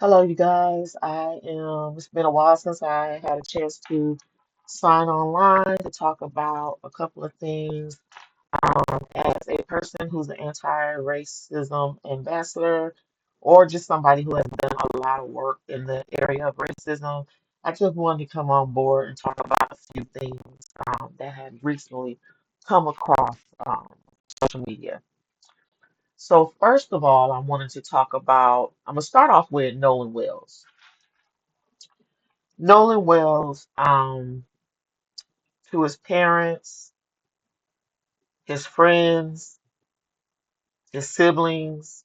Hello, you guys. It's been a while since I had a chance to sign online to talk about a couple of things. As a person who's an anti-racism ambassador, or just somebody who has done a lot of work in the area of racism, I just wanted to come on board and talk about a few things that had recently come across um, social media. So, first of all, I wanted to talk about, I'm going to start off with Nolan Wells. Nolan Wells, to his parents, his friends, his siblings,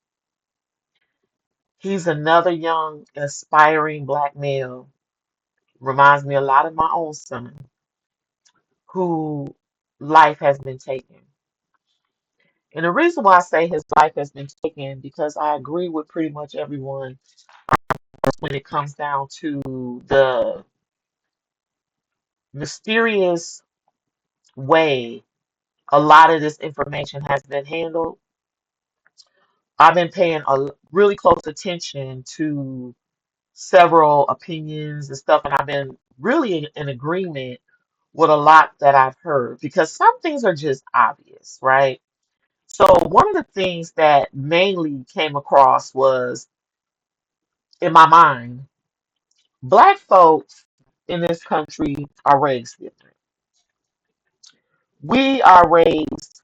he's another young, aspiring black male. Reminds me a lot of my own son, who life has been taken. And the reason why I say his life has been taken, because I agree with pretty much everyone when it comes down to the mysterious way a lot of this information has been handled. I've been paying really close attention to several opinions and stuff, and I've been really in agreement with a lot that I've heard because some things are just obvious, right? So, one of the things that mainly came across was in my mind, black folks in this country are raised different. We are raised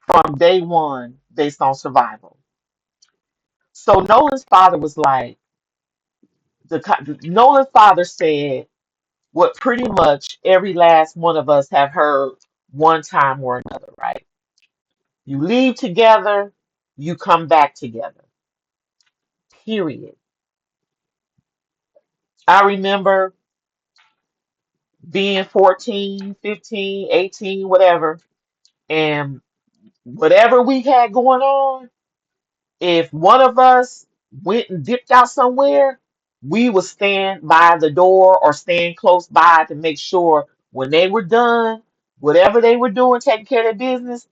from day one based on survival. So, Nolan's father was like, Nolan's father said, what pretty much every last one of us have heard one time or another, right? You leave together, you come back together. Period. I remember being 14, 15, 18, whatever, and whatever we had going on, if one of us went and dipped out somewhere, we would stand by the door or stand close by to make sure when they were done, whatever they were doing, taking care of their business,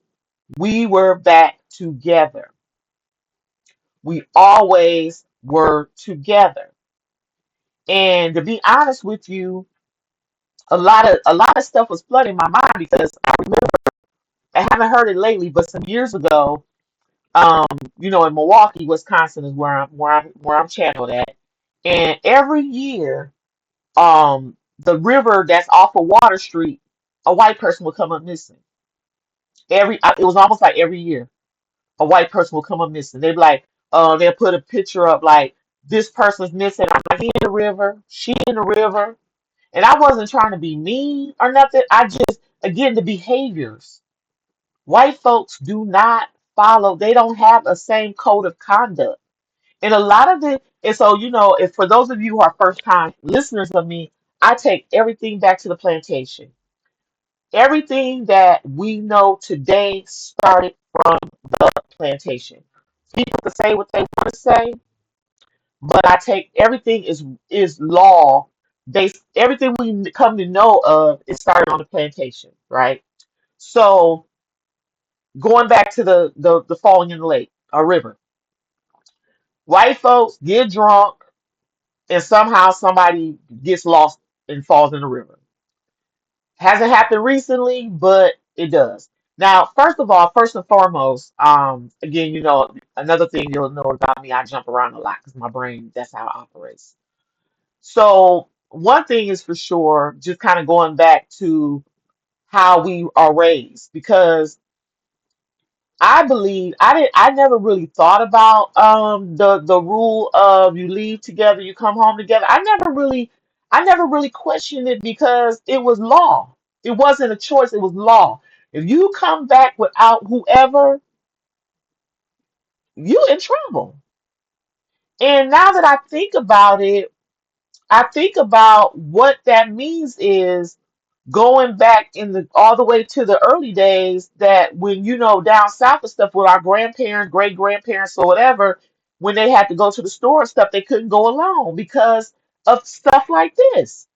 we were back together. We always were together. And to be honest with you, a lot of stuff was flooding my mind because I remember I haven't heard it lately, but some years ago, um, in Milwaukee, Wisconsin is where I'm channeled at. And every year, the river that's off of Water Street, a white person would come up missing. It was almost like every year a white person will come up missing. They'd be like, they'll put a picture up like this person's missing. I'm like, he in the river, she in the river. And I wasn't trying to be mean or nothing. I just, again, the behaviors. White folks do not follow, they don't have a same code of conduct. And a lot of it, and so, if for those of you who are first time listeners of me, I take everything back to the plantation. Everything that we know today started from the plantation. People can say what they want to say, but I take everything is law based. Everything we come to know of is started on the plantation, right? So going back to the falling in the lake or river, white folks get drunk and somehow somebody gets lost and falls in the river. Hasn't happened recently, but it does. Now, first of all, first and foremost, again, another thing you'll know about me, I jump around a lot because my brain, that's how it operates. So, one thing is for sure, just kind of going back to how we are raised, because I believe I never really thought about the rule of you leave together, you come home together. I never really questioned it because it was law. It wasn't a choice, it was law. If you come back without whoever, you in trouble. And now that I think about it, I think about what that means is going back in the all the way to the early days, that when down south and stuff with our grandparents, great grandparents or whatever, when they had to go to the store and stuff, they couldn't go alone because of stuff like this.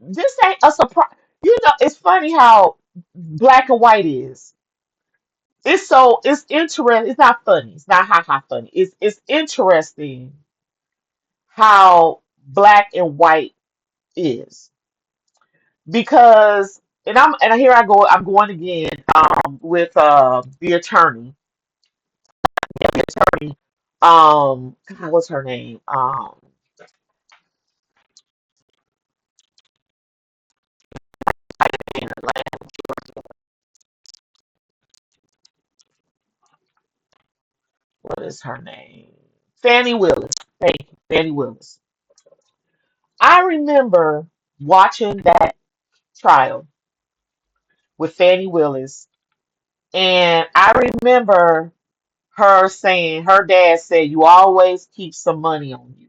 This ain't a surprise. It's funny how black and white is. It's interesting. It's not funny. It's not ha ha funny. It's interesting how black and white is because and here I go. I'm going again with the attorney. Yeah, the attorney. God, what's her name? What is her name? Fannie Willis. Thank you, Fannie Willis. I remember watching that trial with Fannie Willis, and I remember her saying, her dad said, "You always keep some money on you.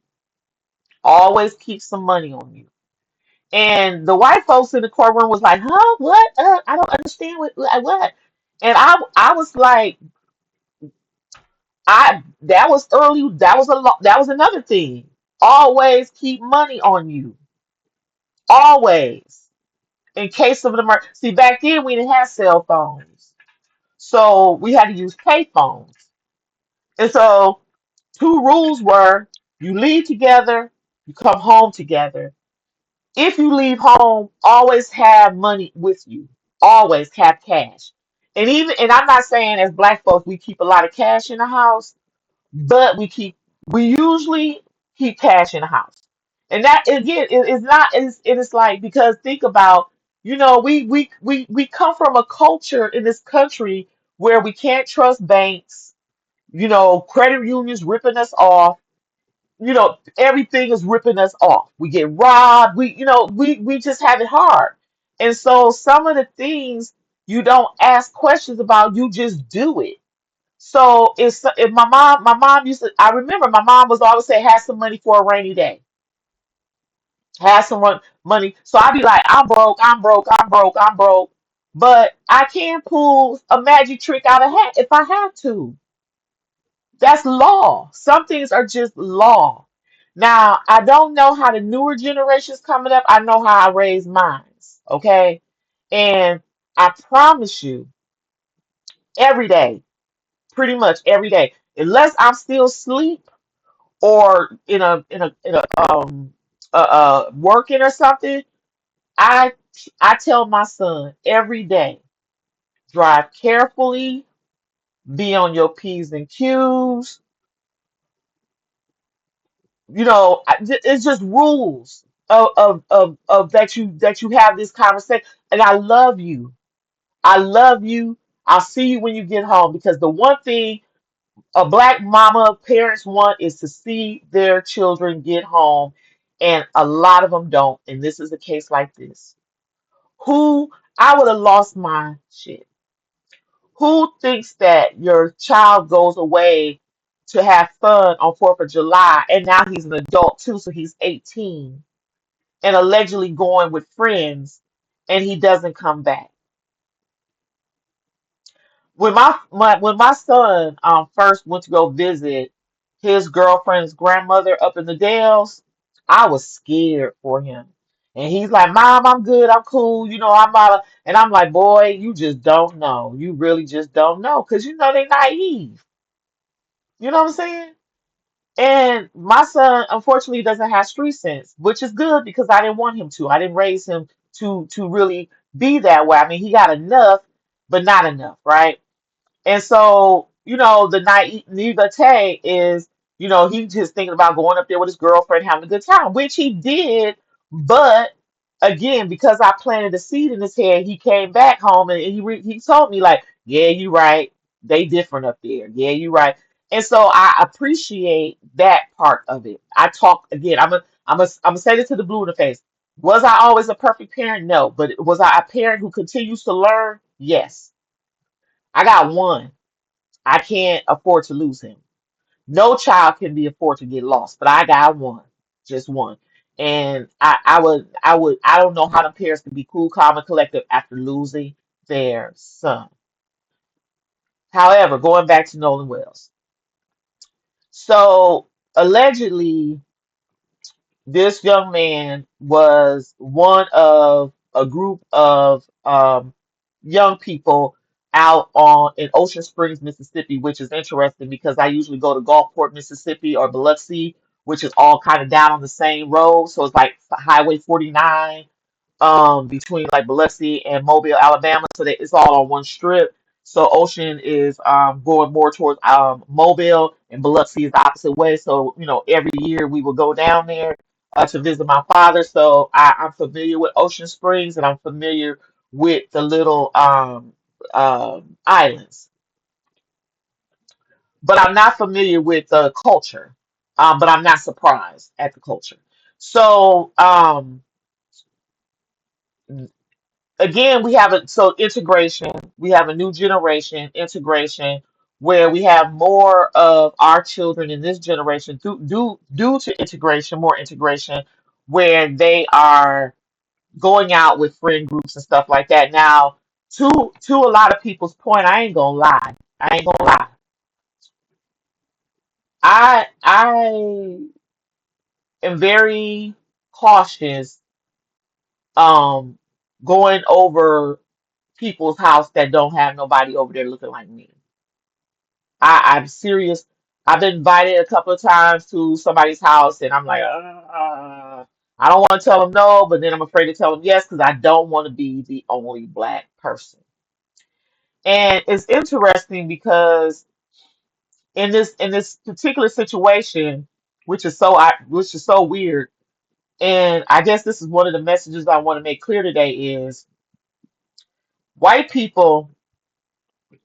Always keep some money on you." And the white folks in the courtroom was like, "Huh? What? I don't understand what?" And I was like, I that was early. That was a lot. That was another thing. Always keep money on you. Always, in case of an emergency. See, back then we didn't have cell phones, so we had to use pay phones. And so, two rules were: you leave together, you come home together. If you leave home, always have money with you. Always have cash. And I'm not saying as black folks we keep a lot of cash in the house, but we usually keep cash in the house. And that again is not it's like because think about, we come from a culture in this country where we can't trust banks, credit unions ripping us off, everything is ripping us off. We get robbed. We just have it hard. And so some of the things you don't ask questions about, you just do it. So if my mom used to, I remember my mom was always say, have some money for a rainy day. Have some money. So I'd be like, I'm broke, I'm broke, I'm broke, I'm broke. But I can pull a magic trick out of hat if I have to. That's law. Some things are just law. Now, I don't know how the newer generations coming up. I know how I raised mine. Okay. And I promise you, every day, pretty much every day, unless I'm still asleep or in a working or something, I I tell my son every day, drive carefully, be on your P's and Q's. It's just rules of that you have this conversation. And I love you. I love you. I'll see you when you get home, because the one thing a black mama parents want is to see their children get home, and a lot of them don't. And this is a case like this. Who I would have lost my shit. Who thinks that your child goes away to have fun on 4th of July and now he's an adult too, so he's 18 and allegedly going with friends and he doesn't come back? When my son first went to go visit his girlfriend's grandmother up in the Dells, I was scared for him. And he's like, "Mom, I'm good, I'm cool, I'm not," and I'm like, "Boy, you just don't know. You really just don't know, because they naive." You know what I'm saying? And my son unfortunately doesn't have street sense, which is good because I didn't want him to. I didn't raise him to really be that way. I mean, he got enough, but not enough, right? And so, the naivete is, he just thinking about going up there with his girlfriend, having a good time, which he did. But again, because I planted a seed in his head, he came back home and he told me like, "Yeah, you right. They different up there. Yeah, you right." And so I appreciate that part of it. I talk again. I'm gonna say this to the blue in the face. Was I always a perfect parent? No, but was I a parent who continues to learn? Yes. I got one. I can't afford to lose him. No child can be afford to get lost, but I got one, just one. And I don't know how the parents can be cool, calm, and collective after losing their son. However, going back to Nolan Wells. So allegedly, this young man was one of a group of young people. out on in Ocean Springs, Mississippi, which is interesting because I usually go to Gulfport, Mississippi, or Biloxi, which is all kind of down on the same road. So it's like Highway 49 between like Biloxi and Mobile, Alabama, so that it's all on one strip. So Ocean is going more towards Mobile, and Biloxi is the opposite way. So every year we will go down there to visit my father. So I'm familiar with Ocean Springs, and I'm familiar with the little islands, but I'm not familiar with the culture. But I'm not surprised at the culture. So again, we have integration. We have a new generation integration where we have more of our children in this generation due to integration, more integration, where they are going out with friend groups and stuff like that. Now, to a lot of people's point, I ain't gonna lie. I ain't gonna lie. I am very cautious um going over people's house that don't have nobody over there looking like me. I'm serious. I've been invited a couple of times to somebody's house, and I'm like, I don't want to tell them no, but then I'm afraid to tell them yes because I don't want to be the only black person. And it's interesting because in this particular situation, which is so weird, and I guess this is one of the messages I want to make clear today is white people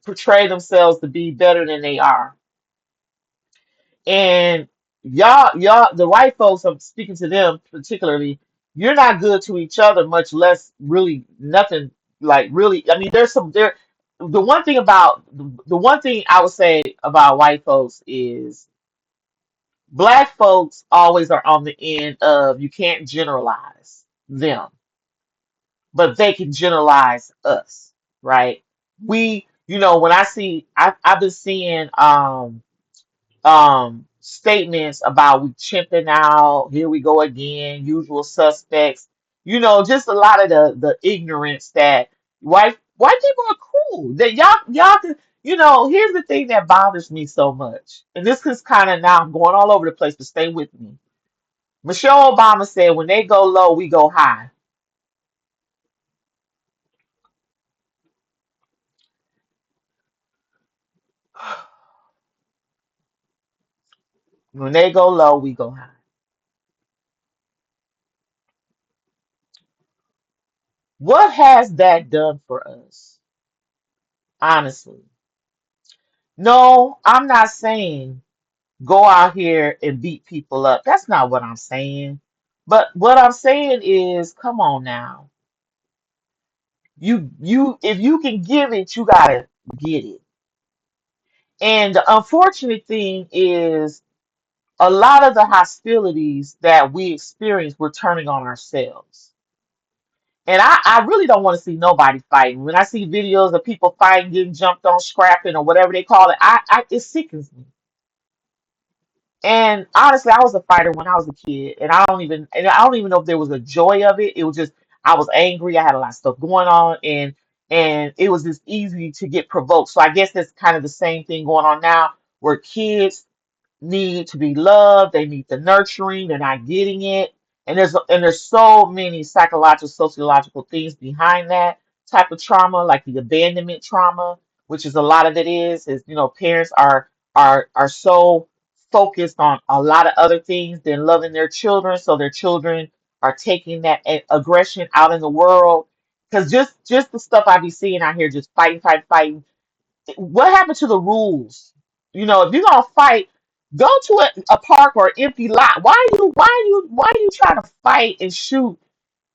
portray themselves to be better than they are. And y'all, the white folks, I'm speaking to them particularly, you're not good to each other, much less really nothing like really. I mean, the one thing I would say about white folks is black folks always are on the end of you can't generalize them, but they can generalize us, right? When I've been seeing statements about we chimping out, here we go again, usual suspects, just a lot of the ignorance that white people are cool. That y'all can, here's the thing that bothers me so much. And this is kind of now I'm going all over the place, but stay with me. Michelle Obama said when they go low, we go high. When they go low, we go high. What has that done for us? Honestly. No, I'm not saying go out here and beat people up. That's not what I'm saying. But what I'm saying is, come on now. You if you can give it, you gotta get it. And the unfortunate thing is a lot of the hostilities that we experience, we're turning on ourselves. And I really don't want to see nobody fighting. When I see videos of people fighting, getting jumped on, scrapping, or whatever they call it, it sickens me. And honestly, I was a fighter when I was a kid, and I don't even know if there was a joy of it. It was just I was angry. I had a lot of stuff going on, and it was just easy to get provoked. So I guess that's kind of the same thing going on now, where kids need to be loved. They need the nurturing. They're not getting it. And there's so many psychological, sociological things behind that type of trauma, like the abandonment trauma, which is a lot of it is parents are so focused on a lot of other things than loving their children, so their children are taking that aggression out in the world. Because just the stuff I be seeing out here, just fighting, fighting, fighting, what happened to the rules? If you're gonna fight, go to a park or empty lot. Why are you trying to fight and shoot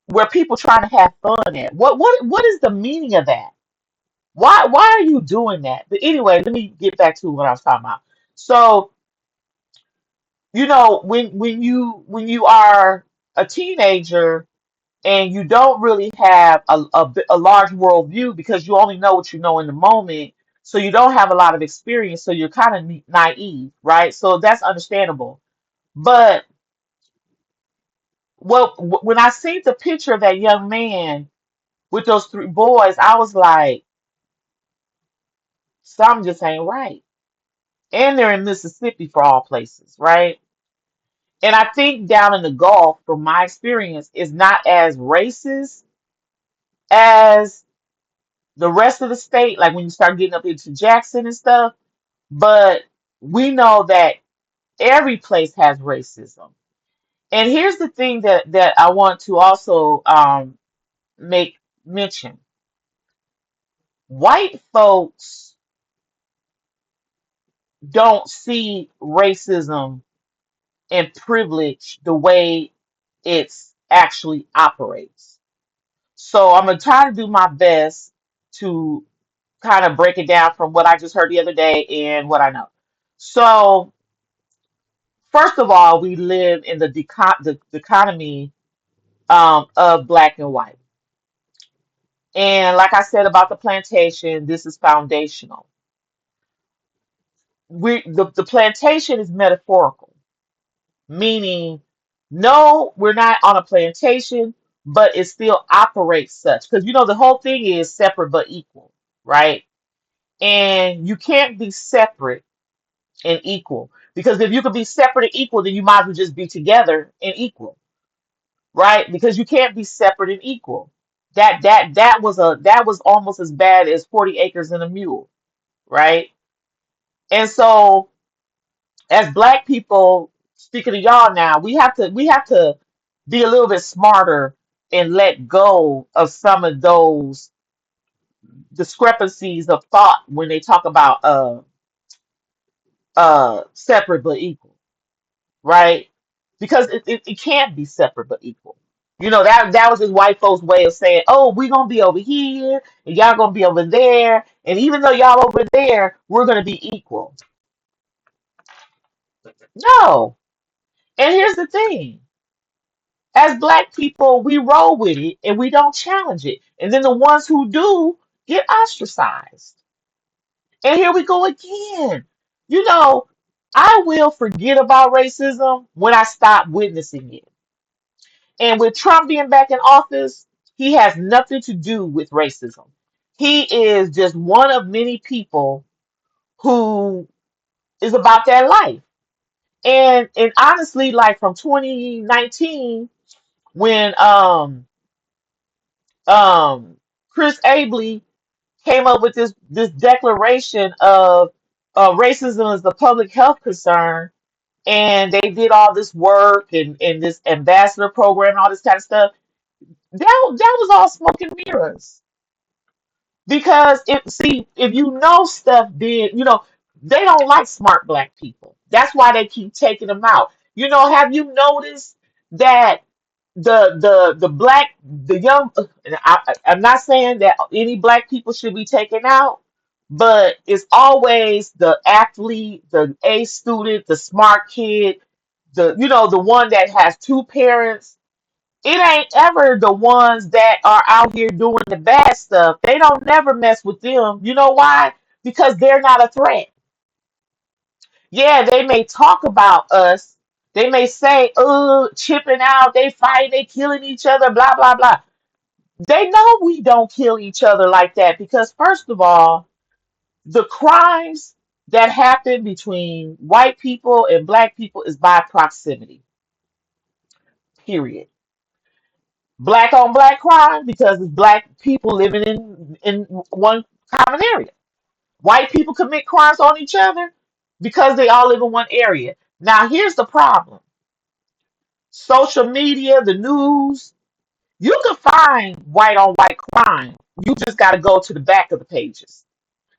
where people trying to have fun at? What is the meaning of that? Why are you doing that? But anyway, let me get back to what I was talking about. So, when you are a teenager and you don't really have a large worldview because you only know what you know in the moment. So you don't have a lot of experience. So you're kind of naive, right? So that's understandable. But when I see the picture of that young man with those three boys, I was like, Some just ain't right. And they're in Mississippi for all places, right? And I think down in the Gulf, from my experience, is not as racist as the rest of the state, like when you start getting up into Jackson and stuff. But we know that every place has racism. And here's the thing that I want to also make mention. White folks don't see racism and privilege the way it's actually operates. So I'm gonna try to do my best to kind of break it down from what I just heard the other day and what I know. So first of all, we live in the economy of black and white. And like I said about the plantation, this is foundational. The plantation is metaphorical, meaning no, we're not on a plantation, but it still operates such. Because you know the whole thing is separate but equal, right? And you can't be separate and equal. Because if you could be separate and equal, then you might as well just be together and equal, right? Because you can't be separate and equal. That was almost as bad as 40 acres and a mule, right? And so as black people, speaking to y'all now, we have to be a little bit smarter and let go of some of those discrepancies of thought when they talk about separate but equal, right? Because it can't be separate but equal. You know, that was just white folks' way of saying, oh, we're gonna be over here and y'all gonna be over there. And even though y'all over there, we're gonna be equal. No. And here's the thing. As black people, we roll with it and we don't challenge it. And then the ones who do get ostracized. And here we go again. You know, I will forget about racism when I stop witnessing it. And with Trump being back in office, he has nothing to do with racism. He is just one of many people who is about that life. And honestly, like from 2019, when um Chris Abley came up with this declaration of racism is a public health concern, and they did all this work and this ambassador program and all this kind of stuff. That was all smoke and mirrors. Because if you know stuff did, you know, they don't like smart black people. That's why they keep taking them out. You know, have you noticed that the black the young I'm not saying that any black people should be taken out, but it's always the athlete, the A student, the smart kid, the you know, the one that has two parents. It ain't ever the ones that are out here doing the bad stuff. They don't never mess with them. You know why? Because they're not a threat. Yeah, they may talk about us. They may say, oh, chipping out, they fight, they killing each other, blah, blah, blah. They know we don't kill each other like that because, first of all, the crimes that happen between white people and black people is by proximity, period. Black on black crime because it's black people living in one common area. White people commit crimes on each other because they all live in one area. Now here's the problem. Social media, the news, you can find white on white crime. You just got to go to the back of the pages.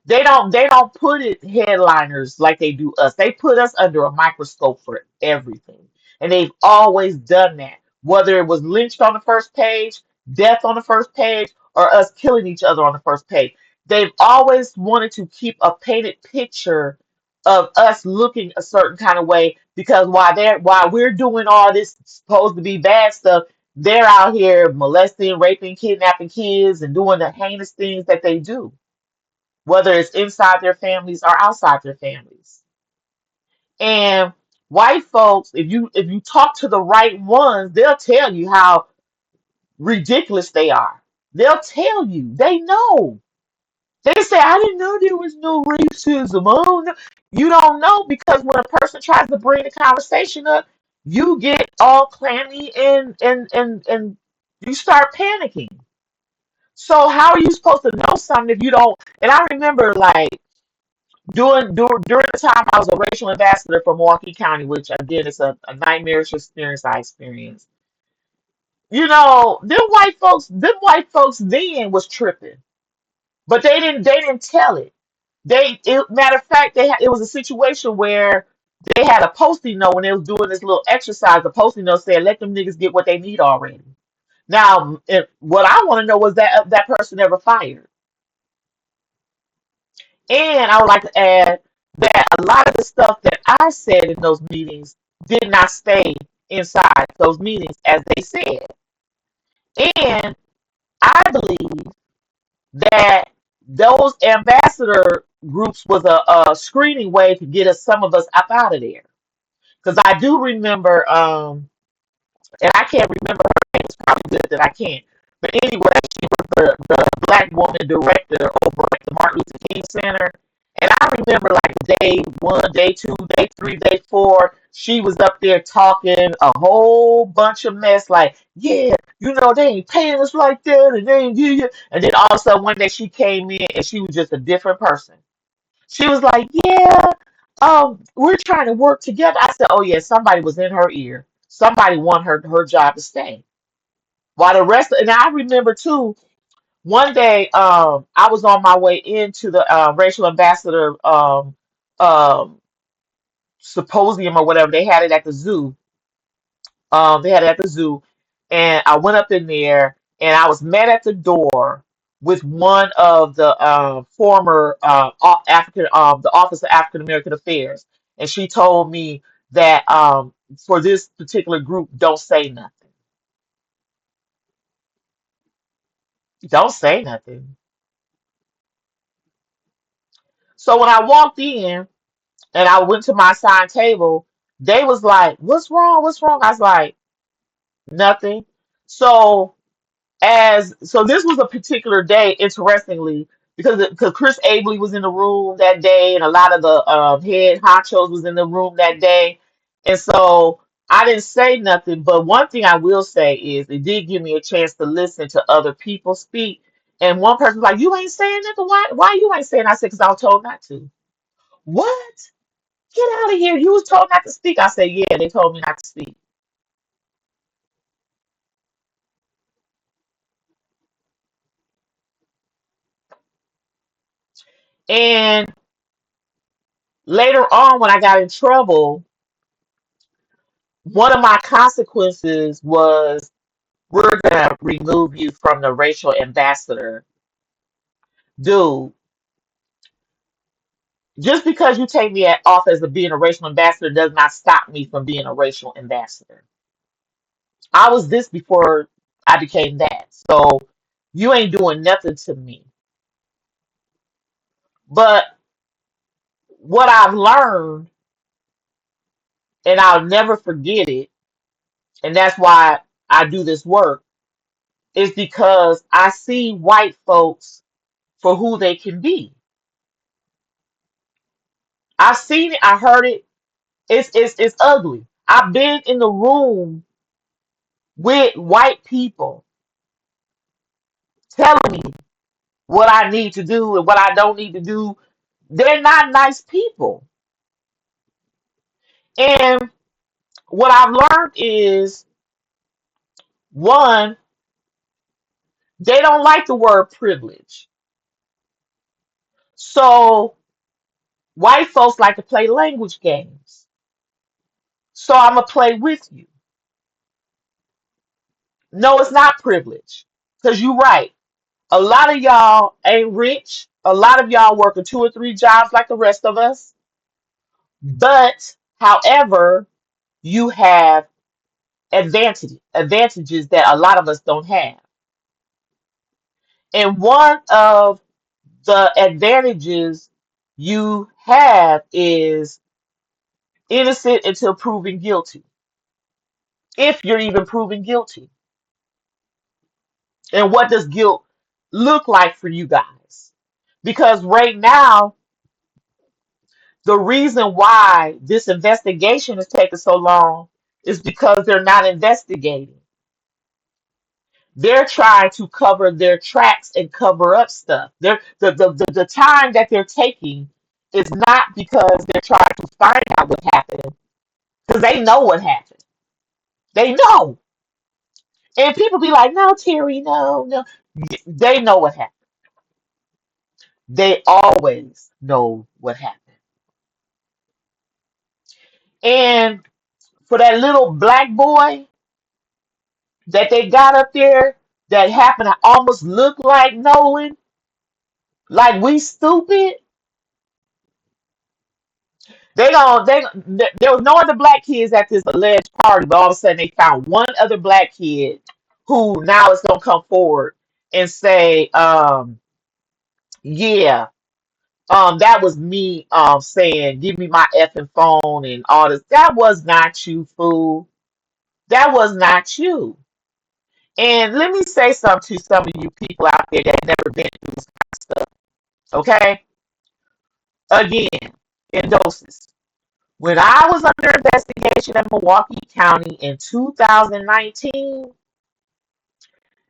They don't put it headliners like they do us. They put us under a microscope for everything. And they've always done that. Whether it was lynched on the first page, death on the first page, or us killing each other on the first page. They've always wanted to keep a painted picture of us looking a certain kind of way because while we're doing all this supposed to be bad stuff, they're out here molesting, raping, kidnapping kids and doing the heinous things that they do, whether it's inside their families or outside their families. And white folks, if you talk to the right ones, they'll tell you how ridiculous they are. They'll tell you. They know. They say, I didn't know there was no racism. Oh, no. You don't know because when a person tries to bring the conversation up, you get all clammy and you start panicking. So how are you supposed to know something if you don't? And I remember like during the time I was a racial ambassador for Milwaukee County, which again is a nightmarish experience I experienced. You know, them white folks then was tripping, but they didn't tell it. Matter of fact, it was a situation where they had a posting note when they was doing this little exercise. The posting note said, "Let them niggas get what they need already." Now, what I want to know was that person ever fired? And I would like to add that a lot of the stuff that I said in those meetings did not stay inside those meetings as they said. And I believe that those ambassador groups was a screening way to get us some of us up out of there. Because I do remember, and I can't remember her name. It's probably good that I can't. But anyway, she was the black woman director over at the Martin Luther King Center. And I remember like day one, day two, day three, day four, she was up there talking a whole bunch of mess. Like, yeah, you know, they ain't paying us like that, and they ain't give you. And then all of a sudden one day she came in and she was just a different person. She was like, yeah, we're trying to work together. I said, oh yeah, somebody was in her ear. Somebody want her job to stay. While the rest, and I remember too, one day, I was on my way into the racial ambassador um symposium or whatever. They had it at the zoo. They had it at the zoo, and I went up in there, and I was met at the door with one of the former African, the Office of African American Affairs, and she told me that for this particular group, don't say nothing. Don't say nothing. So when I walked in and I went to my assigned table, they was like, "What's wrong? What's wrong?" I was like, "Nothing." So so this was a particular day, interestingly, because Chris Abley was in the room that day, and a lot of the head honchos was in the room that day, and so I didn't say nothing. But one thing I will say is it did give me a chance to listen to other people speak. And one person was like, "You ain't saying nothing. Why you ain't saying?" I said, "Because I was told not to." What? Get out of here. You was told not to speak. I said, yeah, they told me not to speak. And later on, when I got in trouble, one of my consequences was we're going to remove you from the racial ambassador. Dude, just because you take me off as being a racial ambassador does not stop me from being a racial ambassador. I was this before I became that. So you ain't doing nothing to me. But what I've learned, and I'll never forget it, and that's why I do this work, is because I see white folks for who they can be. I've seen it, I heard it. It's ugly. I've been in the room with white people telling me what I need to do and what I don't need to do. They're not nice people. And what I've learned is one, they don't like the word privilege. So white folks like to play language games. So I'm gonna play with you. No, it's not privilege. Because you're right. A lot of y'all ain't rich. A lot of y'all working two or three jobs like the rest of us. But, however, you have advantages that a lot of us don't have. And one of the advantages you have is innocent until proven guilty. If you're even proven guilty. And what does guilt look like for you guys? Because right now, The reason why this investigation is taking so long is because they're not investigating. They're trying to cover their tracks and cover up stuff. The time that they're taking is not because they're trying to find out what happened, because they know what happened. They know. And people be like, no, Terry, no, no. They know what happened. They always know what happened. And for that little black boy that they got up there that happened to almost look like Nolan, like we stupid. There was no other black kids at this alleged party, but all of a sudden they found one other black kid who now is gonna come forward and say, yeah, that was me saying, give me my effing phone and all this. That was not you, fool. That was not you. And let me say something to some of you people out there that never been through this kind of stuff. Okay? Again, in doses. When I was under investigation in Milwaukee County in 2019,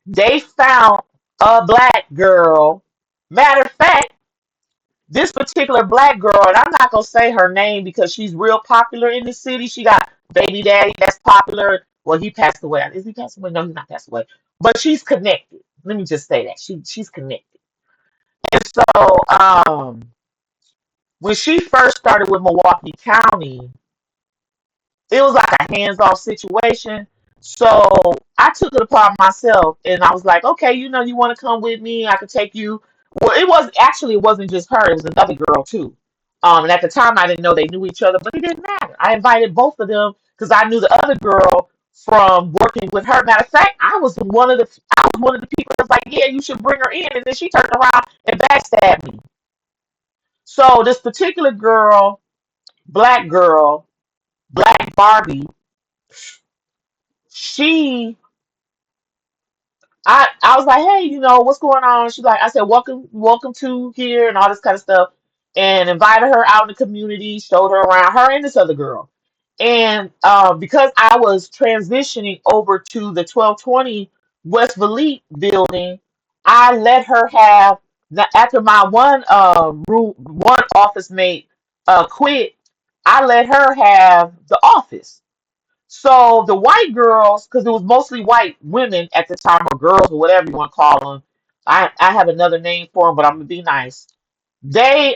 they found a black girl. Matter of fact, this particular black girl, and I'm not gonna say her name because she's real popular in the city. She got baby daddy that's popular. Well, he passed away. Is he passed away? No, he's not passed away. But she's connected. Let me just say that she's connected. And so, when she first started with Milwaukee County, it was like a hands-off situation. So I took it upon myself and I was like, okay, you want to come with me? I could take you. Well, it wasn't just her, it was another girl too. And at the time I didn't know they knew each other, but it didn't matter. I invited both of them because I knew the other girl from working with her. Matter of fact, I was one of the people that was like, yeah, you should bring her in. And then she turned around and backstabbed me. So this particular girl, black girl, Black Barbie, she I was like, hey, what's going on? She's like, I said, welcome to here and all this kind of stuff, and invited her out in the community, showed her around, her and this other girl. And because I was transitioning over to the 1220 West Valete building, I let her have after my one office mate quit, I let her have the office. So the white girls, because it was mostly white women at the time, or girls, or whatever you want to call them. I have another name for them, but I'm gonna be nice. They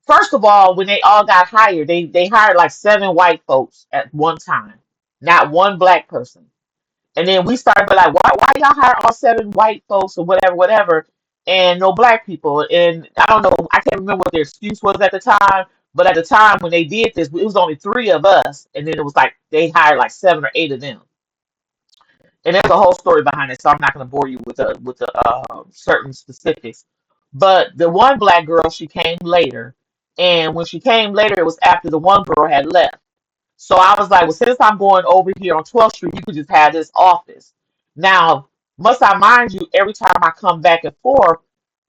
first of all, when they all got hired, they hired like 7 white folks at one time, not one black person. And then we started be like, why y'all hire all 7 white folks or whatever, whatever, and no black people? And I don't know, I can't remember what their excuse was at the time, but at the time when they did this, it was only 3 of us, and then it was like they hired like 7 or 8 of them. And there's a whole story behind it, so I'm not going to bore you with the certain specifics. But the one black girl, she came later, and when she came later, it was after the one girl had left. So I was like, well, since I'm going over here on 12th Street, you could just have this office. Now, must I mind you, every time I come back and forth,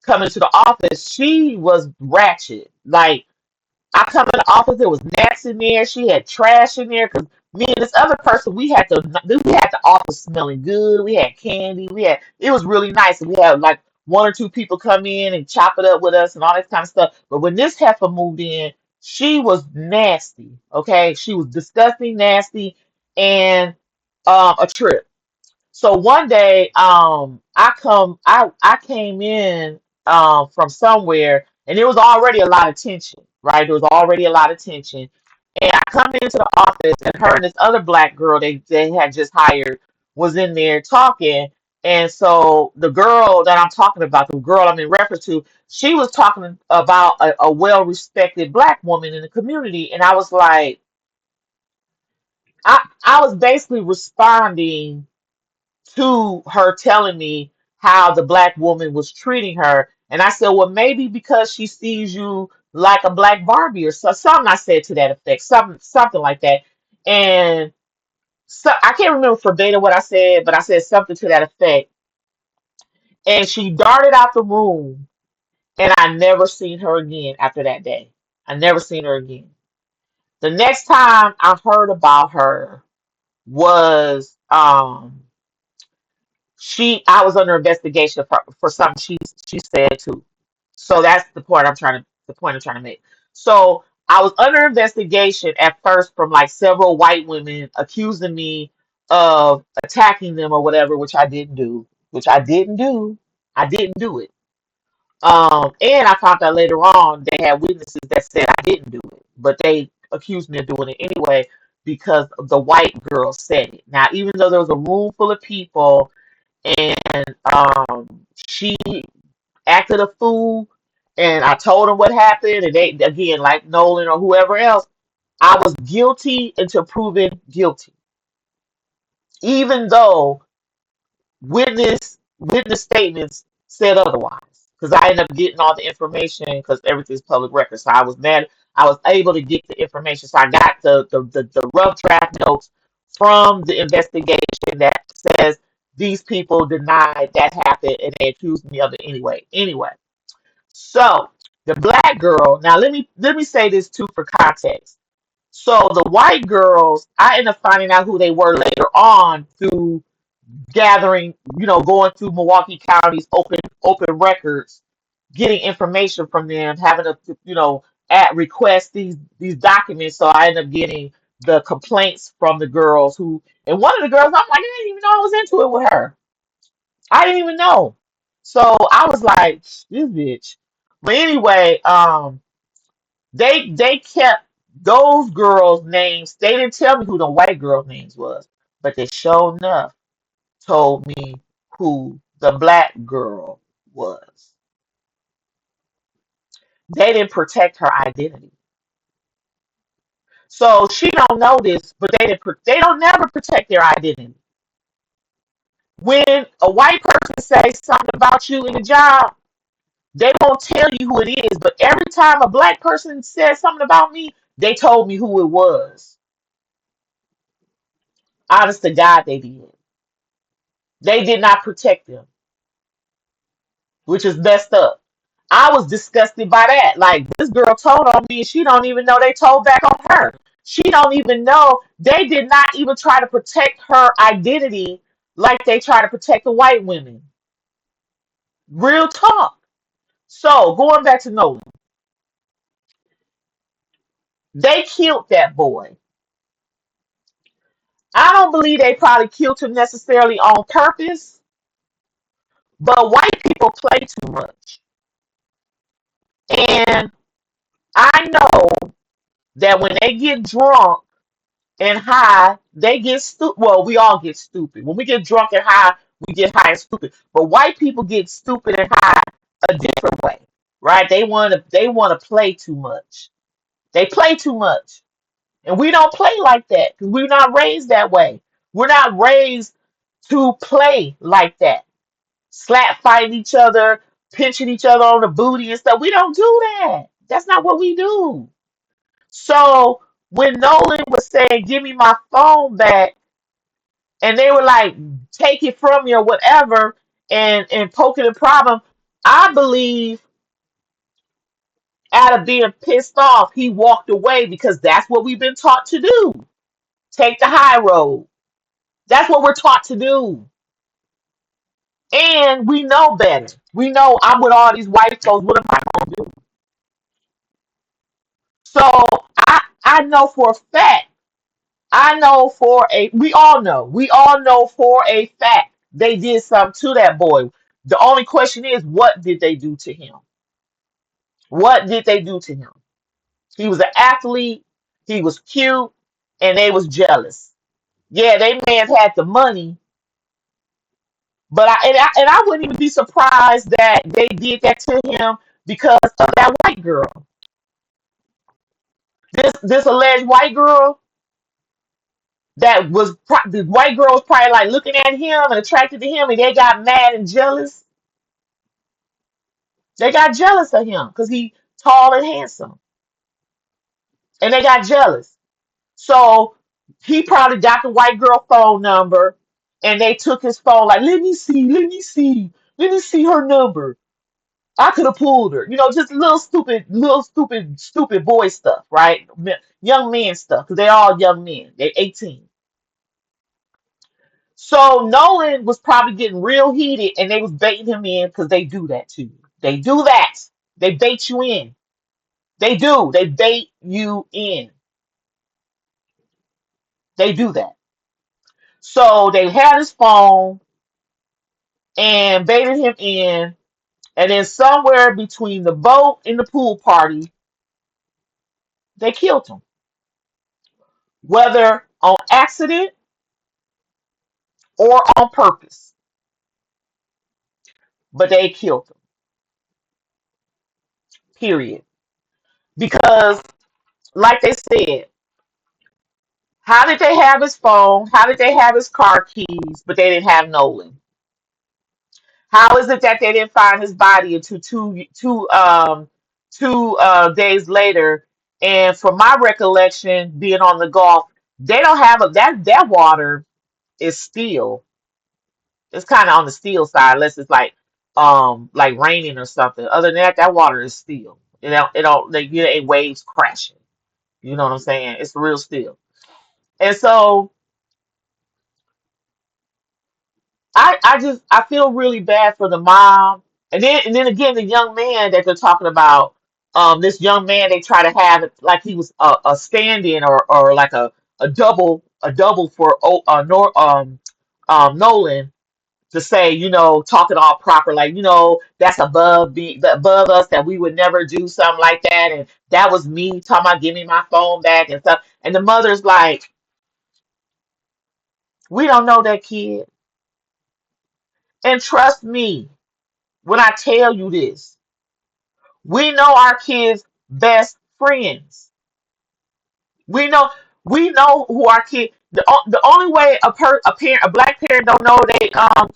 coming to the office, she was ratchet. Like, I come in the office, there was gnats in there. She had trash in there because me and this other person, we had the office smelling good. We had candy. It was really nice. And we had like 1 or 2 people come in and chop it up with us and all that kind of stuff. But when this heifer moved in, she was nasty. Okay, she was disgusting, nasty, and a trip. So one day, I came in from somewhere, and there was already a lot of tension, right? There was already a lot of tension, and I come into the office, and her and this other black girl they had just hired was in there talking, and so the girl that I'm talking about, the girl I'm in reference to, she was talking about a well-respected black woman in the community, and I was like, I was basically responding to her telling me how the black woman was treating her. And I said, well, maybe because she sees you like a black Barbie or something I said to that effect, something like that. And so I can't remember verbatim what I said, but I said something to that effect. And she darted out the room, and I never seen her again after that day. I never seen her again. The next time I heard about her was I was under investigation for something she said too. So that's the point I'm trying to make. So I was under investigation at first from like several white women accusing me of attacking them or whatever, which I didn't do. Which I didn't do. I didn't do it. And I found out later on they had witnesses that said I didn't do it, but they accused me of doing it anyway because the white girl said it. Now, even though there was a room full of people and she acted a fool, and I told them what happened, and they again, like Nolan or whoever else, I was guilty until proven guilty, even though witness statements said otherwise. Because I ended up getting all the information because everything's public record. So I was mad. I was able to get the information. So I got the rough draft notes from the investigation that says these people denied that happened and they accused me of it anyway. Anyway, so the black girl. Now let me say this too for context. So the white girls, I ended up finding out who they were later on through gathering, going through Milwaukee County's open records, getting information from them, having to, at request these documents. So I ended up getting the complaints from the girls and one of the girls, I'm like, I didn't even know I was into it with her. I didn't even know. So I was like, this bitch. But anyway, they kept those girls' names. They didn't tell me who the white girls' names was, but they sure enough told me who the black girl was. They didn't protect her identity. So she don't know this, but they don't never protect their identity. When a white person says something about you in a job, they won't tell you who it is. But every time a black person says something about me, they told me who it was. Honest to God, they did. They did not protect them, which is messed up. I was disgusted by that. Like this girl told on me, and she don't even know they told back on her. She don't even know they did not even try to protect her identity like they try to protect the white women. Real talk. So going back to Nolan, they killed that boy. I don't believe they probably killed him necessarily on purpose, but white people play too much. And I know that when they get drunk and high, they get stupid. Well, we all get stupid. When we get drunk and high, we get high and stupid. But white people get stupid and high a different way, right? They want to play too much. They play too much, and we don't play like that because we're not raised that way. We're not raised to play like that. Slap fighting each other, pinching each other on the booty and stuff. We don't do that. That's not what we do. So when Nolan was saying, "Give me my phone back," and they were like, "Take it from me" or whatever, and poking the problem, I believe out of being pissed off, he walked away because that's what we've been taught to do. Take the high road. That's what we're taught to do. And we know better. We know I'm with all these white folks. What am I gonna do? So I know for a fact. I know for a we all know for a fact they did something to that boy. The only question is, what did they do to him? What did they do to him? He was an athlete, he was cute, and they was jealous. Yeah, they may have had the money, but I wouldn't even be surprised that they did that to him because of that white girl. This alleged white girl the white girl was probably like looking at him and attracted to him, and they got mad and jealous. They got jealous of him because he tall and handsome, and they got jealous. So he probably got the white girl phone number, and they took his phone like, let me see her number. I could have pulled her. Just little stupid boy stuff, right? Young men stuff, because they're all young men. They're 18. So Nolan was probably getting real heated, and they was baiting him in because they do that to you. They do that. They bait you in. They do. They bait you in. They do that. So they had his phone and baited him in, and then somewhere between the boat and the pool party, they killed him. Whether on accident or on purpose, but they killed him. Period. Because, like they said, how did they have his phone? How did they have his car keys, but they didn't have Nolan? How is it that they didn't find his body until two days later? And from my recollection, being on the Gulf, they don't have that water is still. It's kind of on the steel side, unless it's like raining or something. Other than that, that water is steel. It don't like you ain't waves crashing. You know what I'm saying? It's real steel. And so I feel really bad for the mom. And then again the young man that they're talking about, this young man they try to have it like he was a stand-in or like a double for Nolan, to say, talking all proper, like, that's above us, that we would never do something like that. And that was me talking about give me my phone back and stuff. And the mother's like, we don't know that kid. And trust me when I tell you this, we know our kids' best friends. We know we know who our kid. The only way a black parent don't know they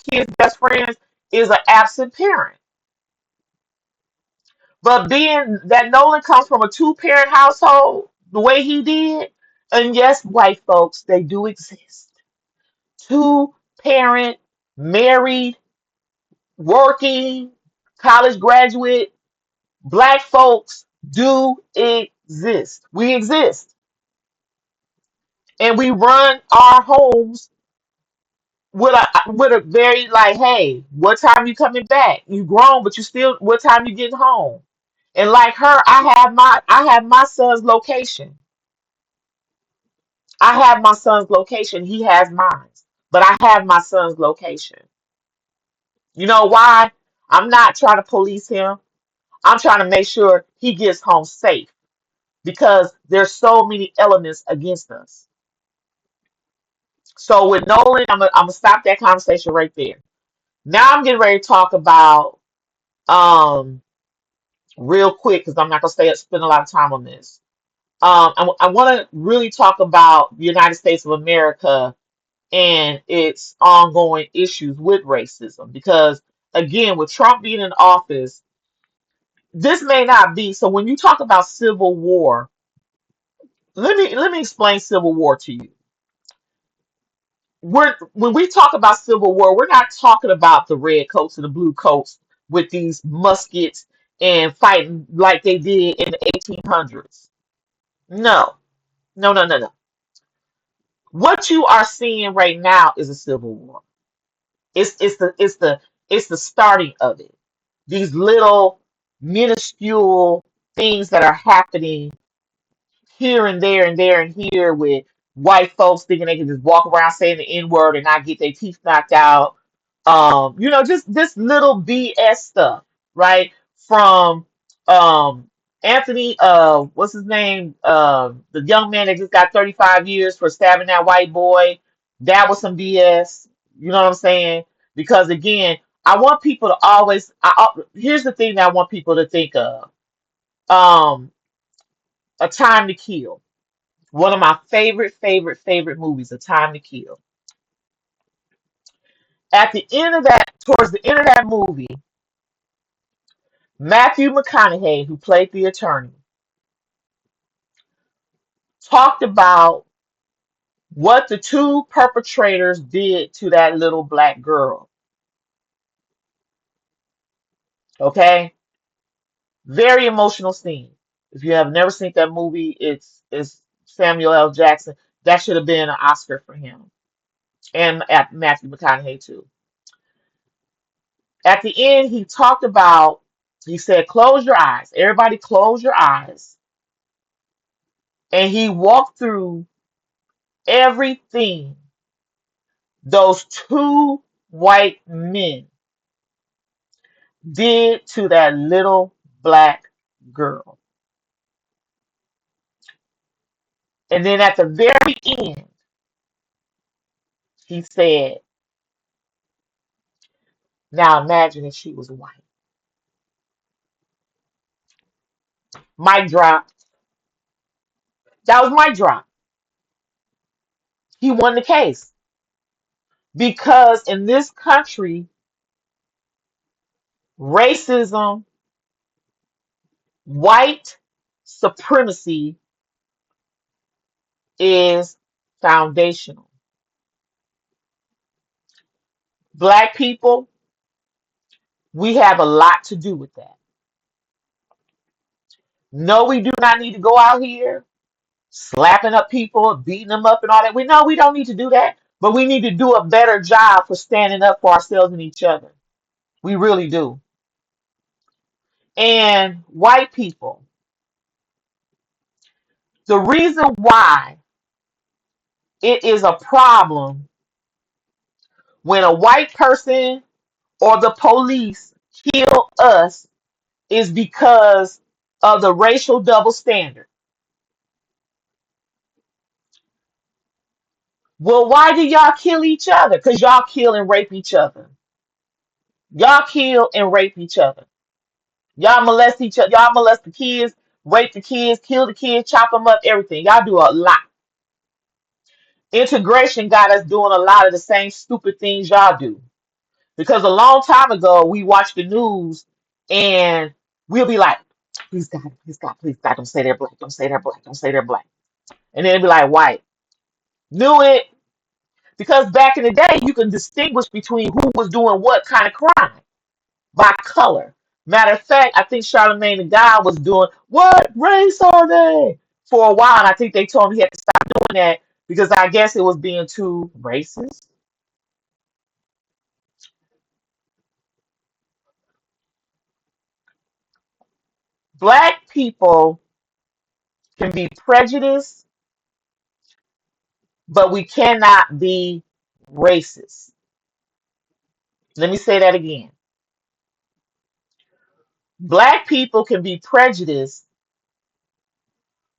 kids' best friends is an absent parent. But being that Nolan comes from a two-parent household, the way he did, and yes, white folks, they do exist. Two-parent, married, working, college graduate, black folks do exist. We exist. And we run our homes with a very like, hey, what time you coming back? You grown, but you still what time you getting home? And like her, I have my son's location. I have my son's location. He has mine. But I have my son's location. You know why? I'm not trying to police him. I'm trying to make sure he gets home safe because there's so many elements against us. So with Nolan, I'm gonna stop that conversation right there. Now I'm getting ready to talk about um real quick because I'm not gonna spend a lot of time on this. I want to really talk about the United States of America and its ongoing issues with racism. Because again, with Trump being in office, this may not be. So when you talk about civil war, let me explain civil war to you. When we talk about civil war, we're not talking about the red coats and the blue coats with these muskets and fighting like they did in the 1800s. No, no, no, no, no. What you are seeing right now is a civil war. It's the starting of it. These little minuscule things that are happening here and there and there and here with white folks thinking they can just walk around saying the N word and not get their teeth knocked out. Just this little BS stuff, right? From Anthony, what's his name? The young man that just got 35 years for stabbing that white boy. That was some BS. You know what I'm saying? Because again, I want people to always. Here's the thing that I want people to think of. Um, A Time to Kill. One of my favorite movies, A Time to Kill. Towards the end of that movie, Matthew McConaughey, who played the attorney, talked about what the two perpetrators did to that little black girl. Okay? Very emotional scene. If you have never seen that movie, it's Samuel L. Jackson. That should have been an Oscar for him, and at Matthew McConaughey too. At the end, he talked about. He said, "Close your eyes. Everybody, close your eyes." And he walked through everything those two white men did to that little black girl. And then at the very end, he said, "Now imagine if she was white." Mic drop. That was mic drop. He won the case because in this country, racism, white supremacy is foundational. Black people, we have a lot to do with that. No, we do not need to go out here slapping up people, beating them up, and all that. We know we don't need to do that, but we need to do a better job for standing up for ourselves and each other. We really do. And white people, the reason why it is a problem when a white person or the police kill us is because of the racial double standard. Well, why do y'all kill each other? Because y'all kill and rape each other. Y'all kill and rape each other. Y'all molest each other. Y'all molest the kids, rape the kids, kill the kids, chop them up, everything. Y'all do a lot. Integration got us doing a lot of the same stupid things y'all do. Because a long time ago, we watched the news and we'll be like, please God, please God, don't say they're black, don't say they're black, don't say they're black. And then it'd be like, white. Knew it. Because back in the day, you can distinguish between who was doing what kind of crime by color. Matter of fact, I think Charlemagne the God was doing, what race are they? For a while, and I think they told him he had to stop doing that because I guess it was being too racist. Black people can be prejudiced, but we cannot be racist. Let me say that again. Black people can be prejudiced,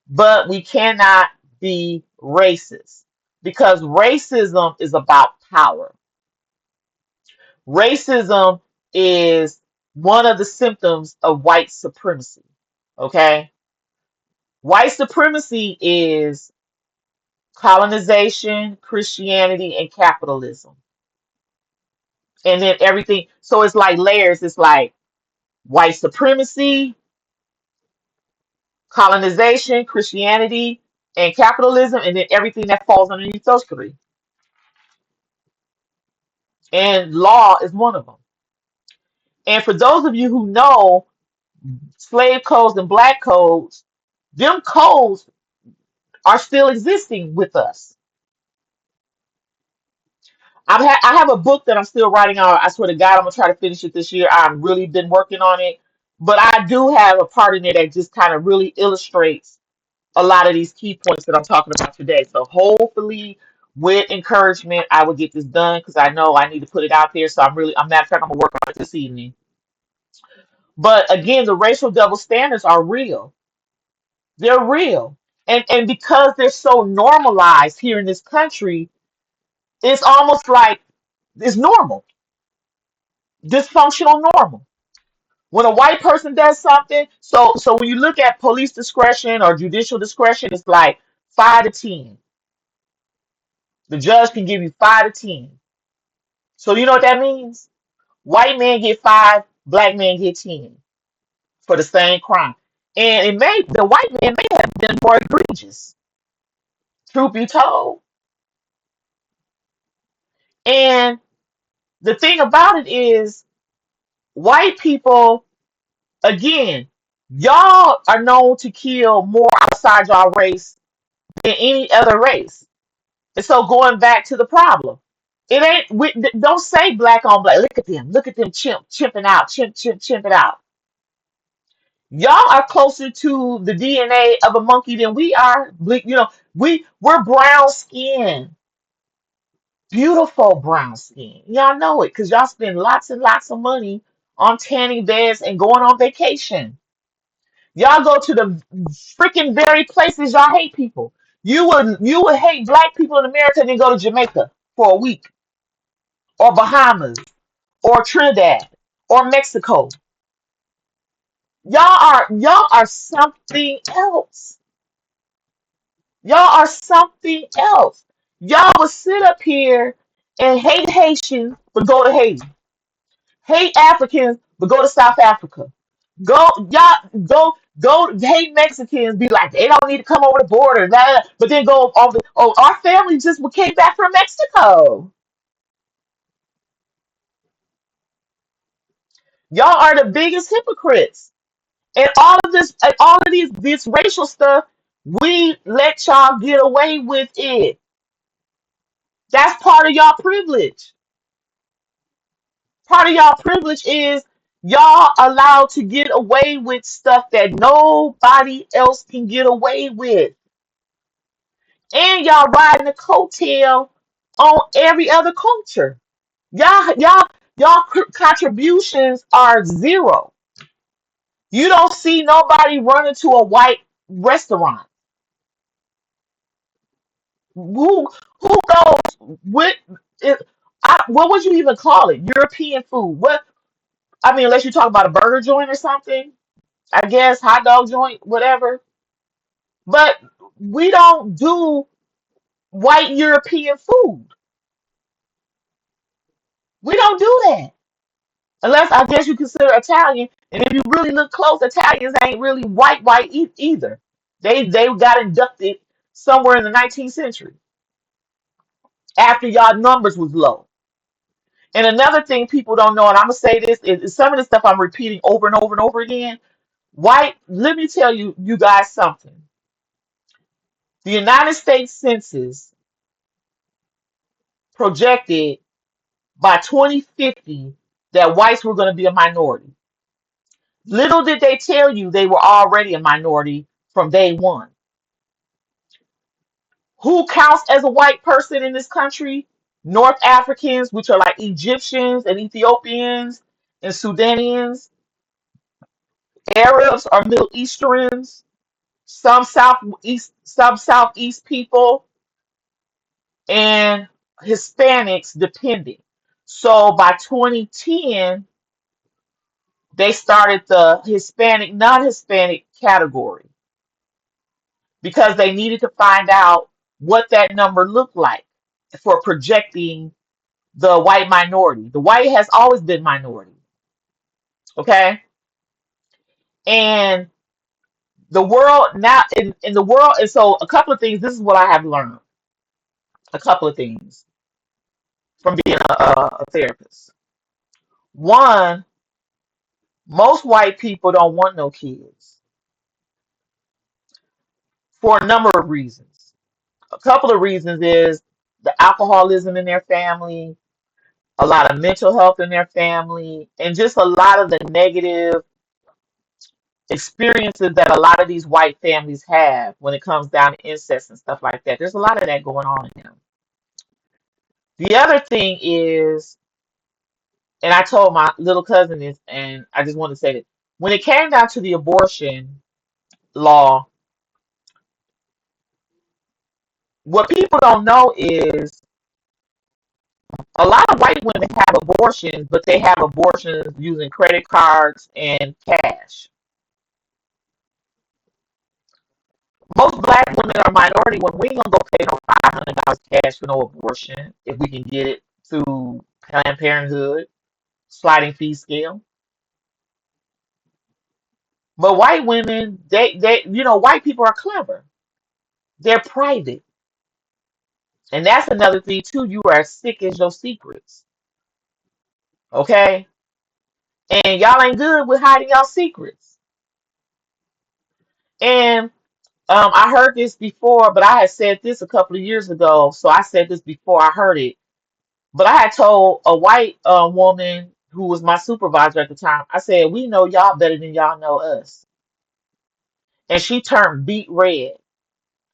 but we cannot be racist because racism is about power. Racism is one of the symptoms of white supremacy. Okay? White supremacy is colonization, Christianity, and capitalism. And then everything. So it's like layers. It's like white supremacy, colonization, Christianity, and capitalism, and then everything that falls underneath those three. And law is one of them. And for those of you who know slave codes and black codes, them codes are still existing with us. I have a book that I'm still writing on. I swear to God, I'm gonna try to finish it this year. I've really been working on it, but I do have a part in it that just kind of really illustrates a lot of these key points that I'm talking about today. So hopefully, with encouragement, I will get this done because I know I need to put it out there. So I'm matter of fact, I'm gonna work on it this evening. But again, the racial double standards are real. They're real, and because they're so normalized here in this country, it's almost like it's normal, dysfunctional normal. When a white person does something, so when you look at police discretion or judicial discretion, it's like 5 to 10. The judge can give you 5 to 10. So you know what that means? White men get 5, black men get 10 for the same crime. And the white man may have been more egregious, truth be told. And the thing about it is, white people, again, Y'all are known to kill more outside y'all race than any other race. And so going back to the problem, it ain't. Don't say black on black. Look at them. Look at them chimping out. Chimping out. Y'all are closer to the DNA of a monkey than we are. We're brown skin, beautiful brown skin. Y'all know it because y'all spend lots and lots of money on tanning beds and going on vacation. Y'all go to the freaking very places y'all hate people. You would hate black people in America and then go to Jamaica for a week, or Bahamas, or Trinidad, or Mexico. Y'all are something else. Y'all are something else. Y'all would sit up here and hate Haitians but go to Haiti. Hate Africans but go to South Africa. Go hate Mexicans, be like they don't need to come over the border, but then go over. Oh, our family just came back from Mexico. Y'all are the biggest hypocrites. And all of this racial stuff, we let y'all get away with it. That's part of y'all privilege. Part of y'all privilege is y'all allowed to get away with stuff that nobody else can get away with. And y'all riding the coattail on every other culture. Y'all contributions are zero. You don't see nobody running to a white restaurant. Who goes with it? What would you even call it? European food. What I mean, unless you talk about a burger joint or something, I guess hot dog joint, whatever. But we don't do white European food. We don't do that. Unless I guess you consider Italian. And if you really look close, Italians ain't really white either. They got inducted somewhere in the 19th century after y'all numbers was low. And another thing people don't know, and I'm gonna say this, is some of the stuff I'm repeating over and over and over again. Let me tell you guys something. The United States Census projected by 2050 that whites were going to be a minority. Little did they tell you they were already a minority from day one. Who counts as a white person in this country? North Africans, which are like Egyptians and Ethiopians and Sudanians, Arabs or Middle Easterns, some Southeast people, and Hispanics, depending. So by 2010, they started the Hispanic, non-Hispanic category because they needed to find out what that number looked like for projecting the white minority. The white has always been minority, okay? And the world now in the world, and so a couple of things. This is what I have learned. A couple of things from being a therapist. One, most white people don't want no kids for a number of reasons. A couple of reasons is the alcoholism in their family, a lot of mental health in their family, and just a lot of the negative experiences that a lot of these white families have when it comes down to incest and stuff like that. There's a lot of that going on in them. The other thing is, and I told my little cousin this, and I just want to say that when it came down to the abortion law, what people don't know is a lot of white women have abortions, but they have abortions using credit cards and cash. Most black women are minority women. We ain't gonna go pay no $500 cash for no abortion if we can get it through Planned Parenthood sliding fee scale. But white women, white people are clever. They're private, and that's another thing too. You are as sick as your secrets, okay? And y'all ain't good with hiding y'all secrets. And I heard this before, but I had said this a couple of years ago. So I said this before I heard it. But I had told a white woman who was my supervisor at the time, I said, we know y'all better than y'all know us. And she turned beet red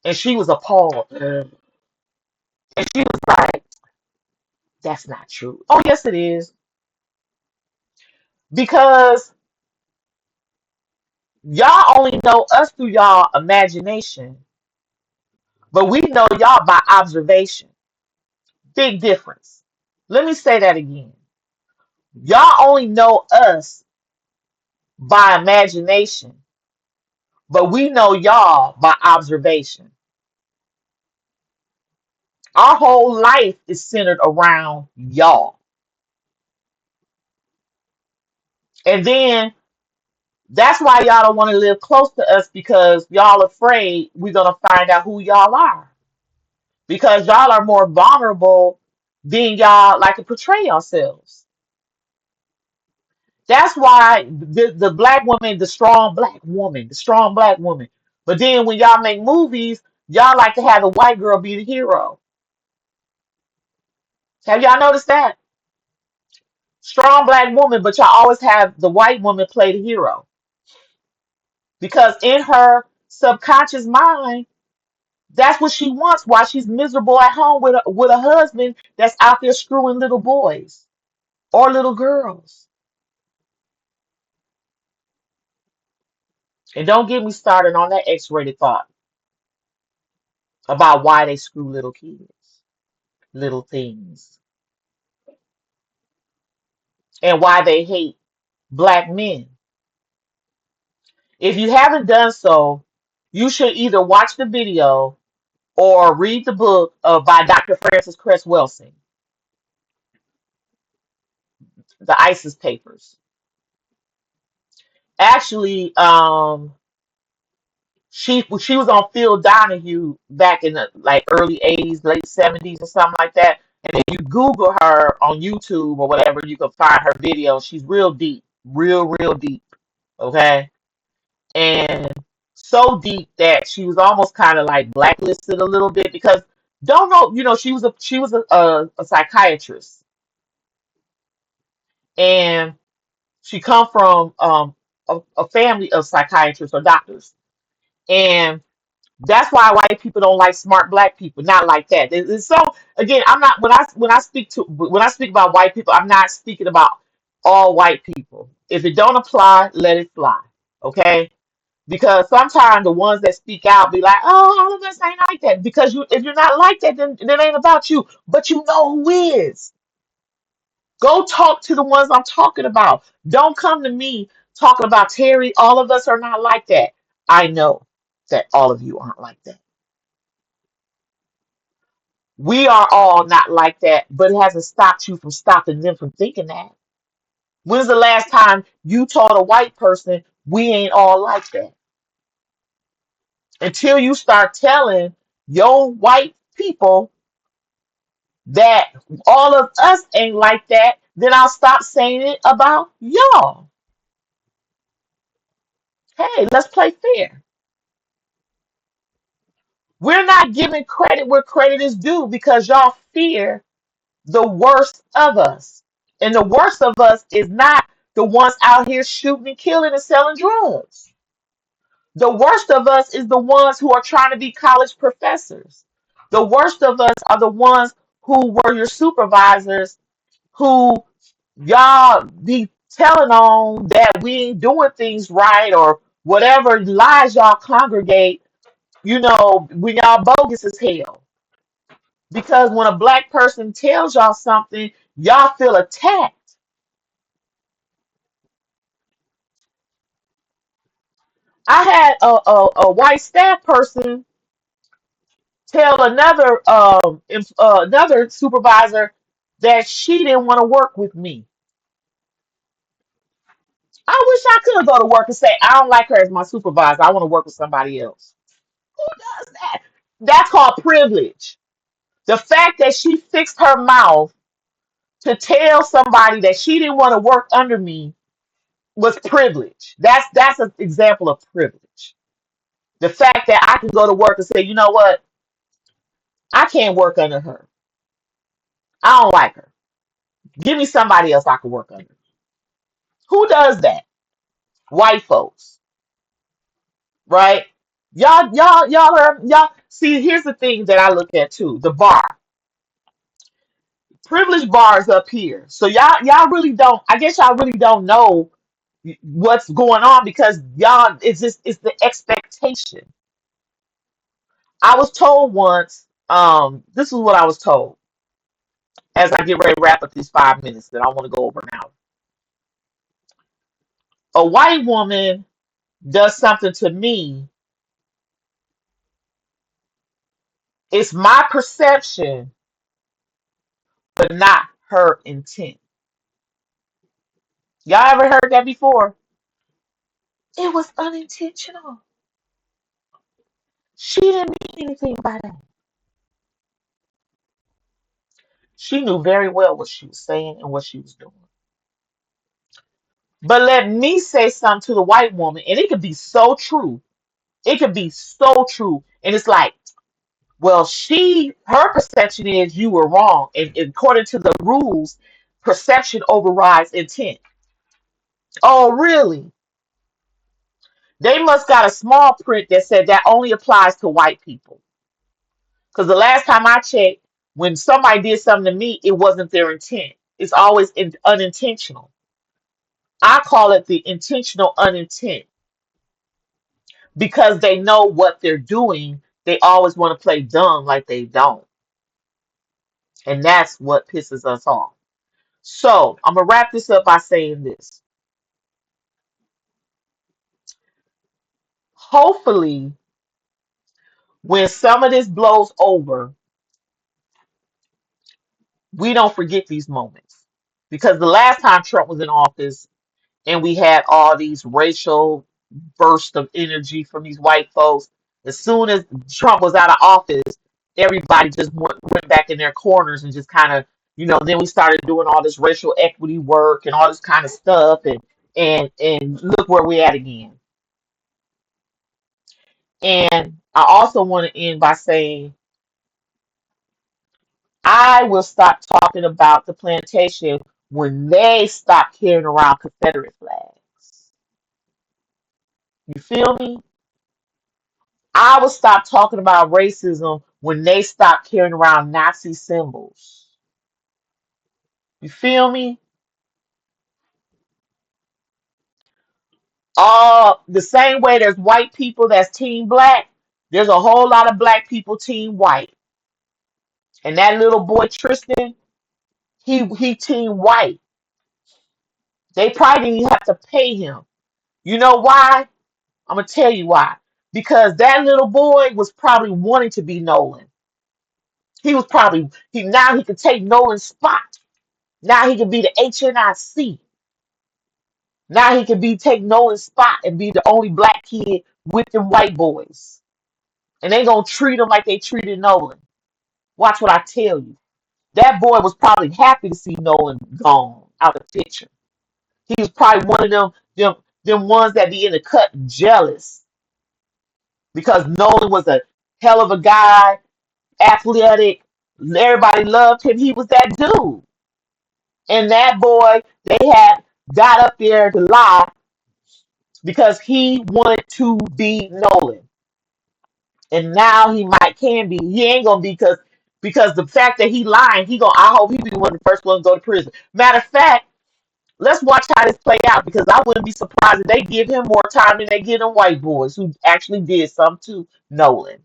and she was appalled. And she was like, that's not true. Oh, yes, it is. Because y'all only know us through y'all imagination, but we know y'all by observation. Big difference. Let me say that again. Y'all only know us by imagination, but we know y'all by observation. Our whole life is centered around y'all. And then that's why y'all don't want to live close to us because y'all afraid we're going to find out who y'all are. Because y'all are more vulnerable than y'all like to portray yourselves. That's why the black woman, the strong black woman. But then when y'all make movies, y'all like to have the white girl be the hero. Have y'all noticed that? Strong black woman, but y'all always have the white woman play the hero. Because in her subconscious mind, that's what she wants while she's miserable at home with a husband that's out there screwing little boys or little girls. And don't get me started on that X-rated thought about why they screw little kids, little things, and why they hate black men. If you haven't done so, you should either watch the video or read the book by Dr. Francis Cress Welsing, The ISIS Papers. Actually, she was on Phil Donahue back in the like early 80s, late 70s or something like that. And if you Google her on YouTube or whatever, you can find her video. She's real deep, real deep. Okay. And so deep that she was almost kind of like blacklisted a little bit because don't know, she was a psychiatrist and she come from a family of psychiatrists or doctors. And that's why white people don't like smart black people. Not like that. So again, I'm not when I speak about white people, I'm not speaking about all white people. If it don't apply, let it fly. Okay? Because sometimes the ones that speak out be like, "Oh, all of us ain't like that." Because if you're not like that, then it ain't about you. But you know who is. Go talk to the ones I'm talking about. Don't come to me talking about Terry. All of us are not like that. I know that all of you aren't like that. We are all not like that, but it hasn't stopped you from stopping them from thinking that. When's the last time you told a white person we ain't all like that? Until you start telling your white people that all of us ain't like that, then I'll stop saying it about y'all. Hey, let's play fair. We're not giving credit where credit is due because y'all fear the worst of us. And the worst of us is not the ones out here shooting and killing and selling drugs. The worst of us is the ones who are trying to be college professors. The worst of us are the ones who were your supervisors who y'all be telling on that we ain't doing things right or whatever lies y'all congregate, when y'all bogus as hell. Because when a black person tells y'all something, y'all feel attacked. I had a white staff person tell another supervisor that she didn't want to work with me. I wish I could go to work and say I don't like her as my supervisor. I want to work with somebody else. Who does that? That's called privilege. The fact that she fixed her mouth to tell somebody that she didn't want to work under me was privilege. That's an example of privilege. The fact that I can go to work and say, you know what, I can't work under her. I don't like her. Give me somebody else I can work under. Who does that? White folks, right? Y'all. See, here's the thing that I look at too: the bar, privileged bars up here. So y'all really don't. I guess y'all really don't know what's going on because y'all. It's the expectation. I was told once. This is what I was told as I get ready to wrap up these 5 minutes that I want to go over now. A white woman does something to me, it's my perception, but not her intent. Y'all ever heard that before? It was unintentional. She didn't mean anything by that. She knew very well what she was saying and what she was doing. But let me say something to the white woman, and it could be so true. It could be so true. And it's like, well, her perception is you were wrong. And according to the rules, perception overrides intent. Oh, really? They must got a small print that said that only applies to white people. Because the last time I checked, when somebody did something to me, it wasn't their intent. It's always unintentional. I call it the intentional unintent because they know what they're doing. They always want to play dumb like they don't. And that's what pisses us off. So I'm going to wrap this up by saying this. Hopefully, when some of this blows over, we don't forget these moments. Because the last time Trump was in office and we had all these racial bursts of energy from these white folks, as soon as Trump was out of office, everybody just went back in their corners and just kind of, then we started doing all this racial equity work and all this kind of stuff. And look where we're at again. And I also want to end by saying I will stop talking about the plantation when they stop carrying around Confederate flags. You feel me? I will stop talking about racism when they stop carrying around Nazi symbols. You feel me? The same way there's white people that's team black, there's a whole lot of black people team white. And that little boy Tristan, he team white. They probably didn't even have to pay him. You know why? I'm gonna tell you why. Because that little boy was probably wanting to be Nolan. He was probably now he could take Nolan's spot. Now he could be the HNIC. Now he could be take Nolan's spot and be the only black kid with them white boys. And they gonna treat him like they treated Nolan. Watch what I tell you. That boy was probably happy to see Nolan gone out of the picture. He was probably one of them ones that be in the cut jealous because Nolan was a hell of a guy, athletic. Everybody loved him. He was that dude. And that boy, they had got up there to lie because he wanted to be Nolan. And now he can be. He ain't gonna be because the fact that he lying, I hope he be one of the first ones to go to prison. Matter of fact, let's watch how this play out because I wouldn't be surprised if they give him more time than they give them white boys who actually did something to Nolan.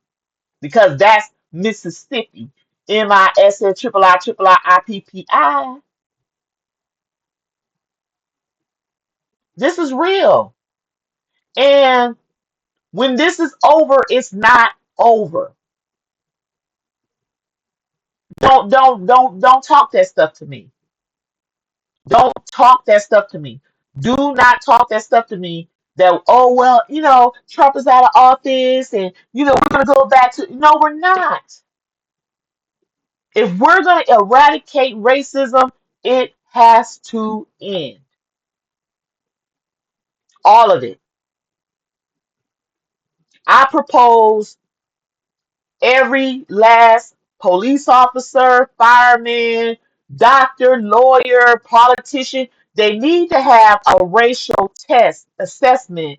Because that's Mississippi. MISSIIIIIPPI. This is real. And when this is over, it's not over. Don't talk that stuff to me. Don't talk that stuff to me. Do not talk that stuff to me that, oh, well, Trump is out of office and, we're going to go back to. No, we're not. If we're going to eradicate racism, it has to end. All of it. I propose every last police officer, fireman, doctor, lawyer, politician, they need to have a racial test assessment.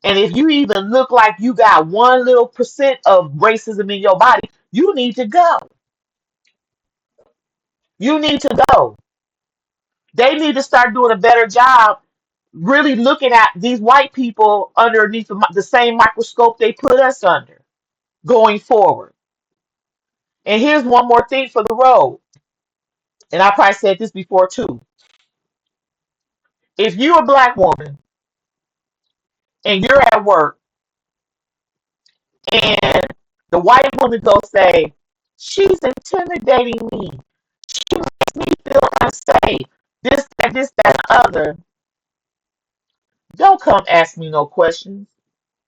And if you even look like you got 1% of racism in your body, you need to go. You need to go. They need to start doing a better job really looking at these white people underneath the same microscope they put us under going forward. And here's one more thing for the road. And I probably said this before too. If you're a black woman and you're at work and the white woman goes say, she's intimidating me. She makes me feel unsafe. That, other. Don't come ask me no questions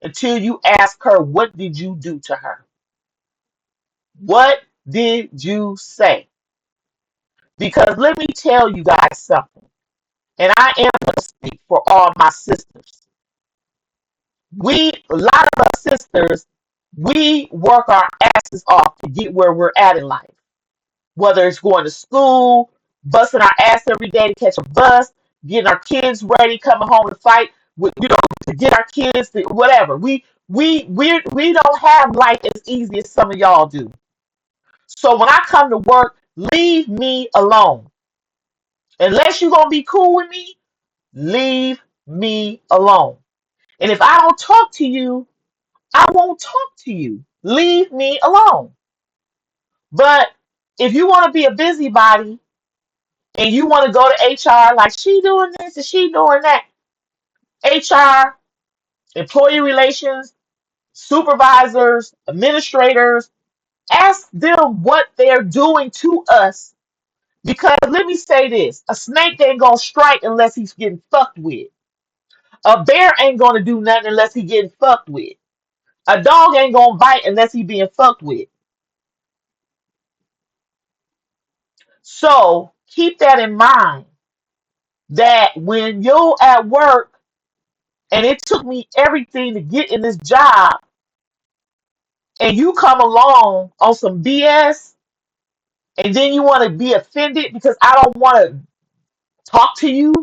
until you ask her, what did you do to her? What did you say? Because let me tell you guys something, and I am going to speak for all my sisters. A lot of us sisters, we work our asses off to get where we're at in life. Whether it's going to school, busting our ass every day to catch a bus, getting our kids ready, coming home to fight, to get our kids to whatever. We don't have life as easy as some of y'all do. So when I come to work, leave me alone. Unless you're gonna be cool with me, leave me alone. And if I don't talk to you, I won't talk to you. Leave me alone. But if you want to be a busybody and you want to go to HR like she doing this and she doing that, HR, employee relations, supervisors, administrators, ask them what they're doing to us. Because let me say this, a snake ain't gonna strike unless he's getting fucked with. A bear ain't gonna do nothing unless he getting fucked with. A dog ain't gonna bite unless he being fucked with. So keep that in mind that when you're at work and it took me everything to get in this job and you come along on some BS and then you want to be offended because I don't want to talk to you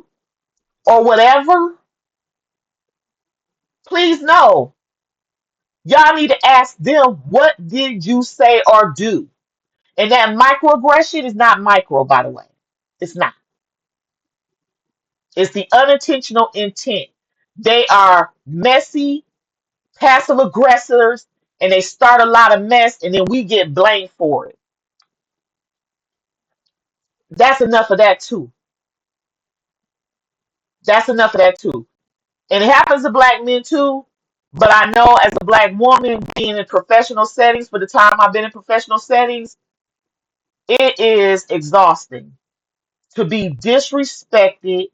or whatever, please know y'all need to ask them, what did you say or do? And that microaggression is not micro, by the way. It's not. It's the unintentional intent. They are messy, passive aggressors, and they start a lot of mess, and then we get blamed for it. That's enough of that too. That's enough of that too. And it happens to black men too. But I know as a black woman being in professional settings, for the time I've been in professional settings, it is exhausting to be disrespected,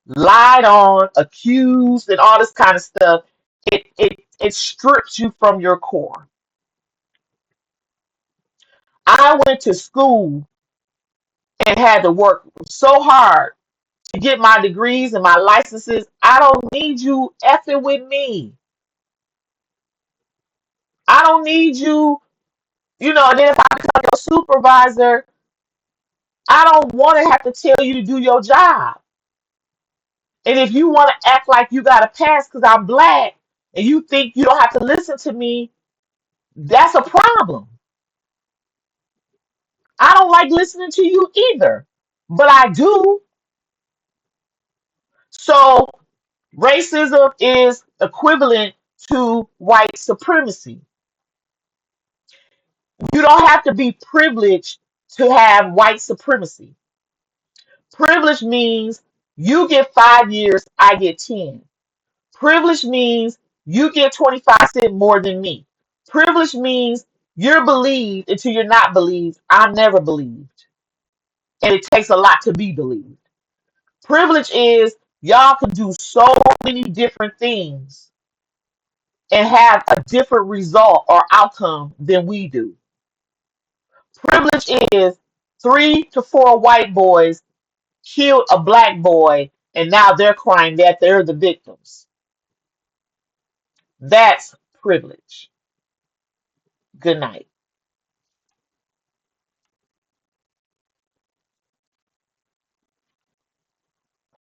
lied on, accused, and all this kind of stuff. It strips you from your core. I went to school and had to work so hard to get my degrees and my licenses. I don't need you effing with me. I don't need you, and then if I become your supervisor, I don't want to have to tell you to do your job. And if you want to act like you got a pass because I'm black and you think you don't have to listen to me, that's a problem. I don't like listening to you either, but I do. So racism is equivalent to white supremacy. You don't have to be privileged to have white supremacy. Privilege means you get 5 years, I get 10. Privilege means you get 25 cents more than me. Privilege means you're believed until you're not believed. I'm never believed. And it takes a lot to be believed. Privilege is y'all can do so many different things and have a different result or outcome than we do. Privilege is 3 to 4 white boys killed a black boy and now they're crying that they're the victims. That's privilege. Good night.